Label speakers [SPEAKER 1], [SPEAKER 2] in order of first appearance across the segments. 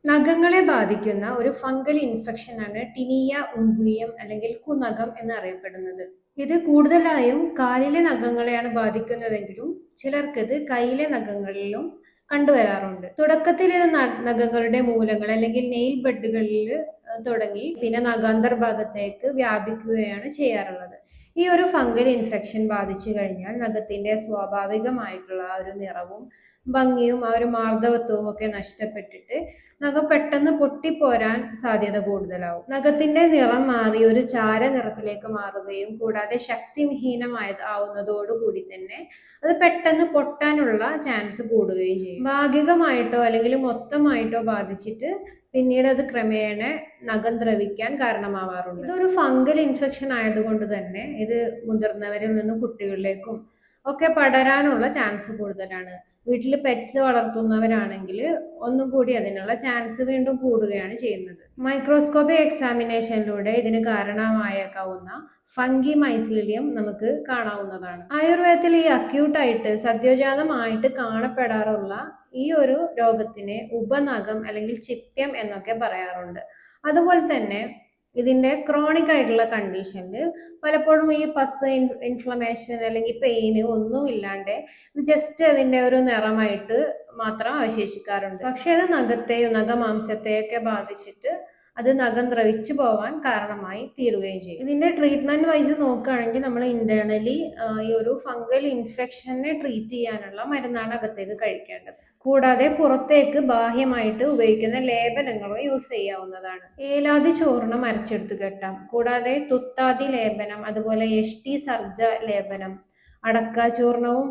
[SPEAKER 1] നഖങ്ങളെ ബാധിക്കുന്ന ഒരു fungal ഇൻഫെക്ഷനാണ് tinea ഉംഗുയം അല്ലെങ്കിൽ കുനഖം എന്നറിയപ്പെടുന്നത്. ഇത് കൂടുതലായും കാലിലെ നഖങ്ങളെയാണ് ബാധിക്കുന്നതെങ്കിലും ചിലർക്ക് ഇത് കൈയിലെ നഖങ്ങളിലും കണ്ടുവരാറുണ്ട്. തുടക്കത്തിൽ ഇത് നഖങ്ങളുടെ മൂലങ്ങൾ അല്ലെങ്കിൽ നെയിൽ ബെഡുകളിൽ തുടങ്ങി പിന്നെ നഖാന്തർ ഭാഗത്തേക്ക് വ്യാപിക്കുകയാണ് ചെയ്യാറുള്ളത്. ഈ ഒരു ഫംഗൽ ഇൻഫെക്ഷൻ ബാധിച്ചു കഴിഞ്ഞാൽ നഖത്തിന്റെ സ്വാഭാവികമായിട്ടുള്ള ആ ഒരു നിറവും ഭംഗിയും ആ ഒരു മാർദ്ദവത്വവും ഒക്കെ നഷ്ടപ്പെട്ടിട്ട് നഖം പെട്ടെന്ന് പൊട്ടിപ്പോരാൻ സാധ്യത കൂടുതലാവും. നഖത്തിന്റെ നിറം മാറി ഒരു ചാര നിറത്തിലേക്ക് മാറുകയും കൂടാതെ ആവുന്നതോടുകൂടി തന്നെ അത് പെട്ടെന്ന് പൊട്ടാനുള്ള ചാൻസ് കൂടുകയും ചെയ്യും. ഭാഗികമായിട്ടോ അല്ലെങ്കിൽ മൊത്തമായിട്ടോ ബാധിച്ചിട്ട് പിന്നീട് അത് ക്രമേണ നഖം ദ്രവിക്കാൻ കാരണമാവാറുണ്ട്. ഇതൊരു ഫംഗൽ ഇൻഫെക്ഷൻ ആയതുകൊണ്ട് തന്നെ ഇത് മുതിർന്നവരിൽ നിന്നും കുട്ടികളിലേക്കും ഒക്കെ പടരാനുള്ള ചാൻസ് കൂടുതലാണ്. വീട്ടിൽ പെറ്റ്സ് വളർത്തുന്നവരാണെങ്കിൽ ഒന്നും കൂടി അതിനുള്ള ചാൻസ് വീണ്ടും കൂടുകയാണ് ചെയ്യുന്നത്. മൈക്രോസ്കോപ്പിക് എക്സാമിനേഷനിലൂടെ ഇതിന് കാരണമായേക്കാവുന്ന ഫംഗി മൈസീലിയം നമുക്ക് കാണാവുന്നതാണ്. ആയുർവേദത്തിൽ ഈ അക്യൂട്ടായിട്ട് സദ്യോജാതമായിട്ട് കാണപ്പെടാറുള്ള ഈ ഒരു രോഗത്തിനെ ഉപനഖം അല്ലെങ്കിൽ ചിപ്യം എന്നൊക്കെ പറയാറുണ്ട്. അതുപോലെ തന്നെ ഇതിന്റെ ക്രോണിക് ആയിട്ടുള്ള കണ്ടീഷനിൽ പലപ്പോഴും ഈ പസ് ഇൻഫ്ലമേഷൻ അല്ലെങ്കിൽ പെയിന് ഒന്നും ഇല്ലാണ്ട് ജസ്റ്റ് അതിന്റെ ഒരു നിറമായിട്ട് മാത്രം അവശേഷിക്കാറുണ്ട്. പക്ഷെ അത് നഖത്തെയും നഖമാംസത്തെയൊക്കെ ബാധിച്ചിട്ട് അത് നഖം ദ്രവിച്ചു പോവാൻ കാരണമായി തീരുകയും ചെയ്യും. ഇതിന്റെ ട്രീറ്റ്മെന്റ് വൈസ് നോക്കുകയാണെങ്കിൽ നമ്മൾ ഇന്റേണലി ഈ ഒരു ഫംഗൽ ഇൻഫെക്ഷനെ ട്രീറ്റ് ചെയ്യാനുള്ള മരുന്നാണ് അകത്തേക്ക് കഴിക്കേണ്ടത്. കൂടാതെ പുറത്തേക്ക് ബാഹ്യമായിട്ട് ഉപയോഗിക്കുന്ന ലേപനങ്ങളോ യൂസ് ചെയ്യാവുന്നതാണ്. ഏലാതി ചോർണം അരച്ചെടുത്ത് കെട്ടാം. കൂടാതെ തുത്താതി ലേപനം, അതുപോലെ എഷ്ടി സർജ ലേപനം, അടക്ക ചൂർണവും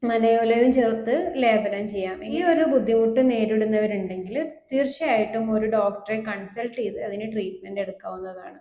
[SPEAKER 1] മനയോലയും ചേർത്ത് ലേപനം ചെയ്യാം. ഈ ഒരു ബുദ്ധിമുട്ട് നേരിടുന്നവരുണ്ടെങ്കിൽ തീർച്ചയായിട്ടും ഒരു ഡോക്ടറെ കൺസൾട്ട് ചെയ്ത് അതിന് ട്രീറ്റ്മെന്റ് എടുക്കാവുന്നതാണ്.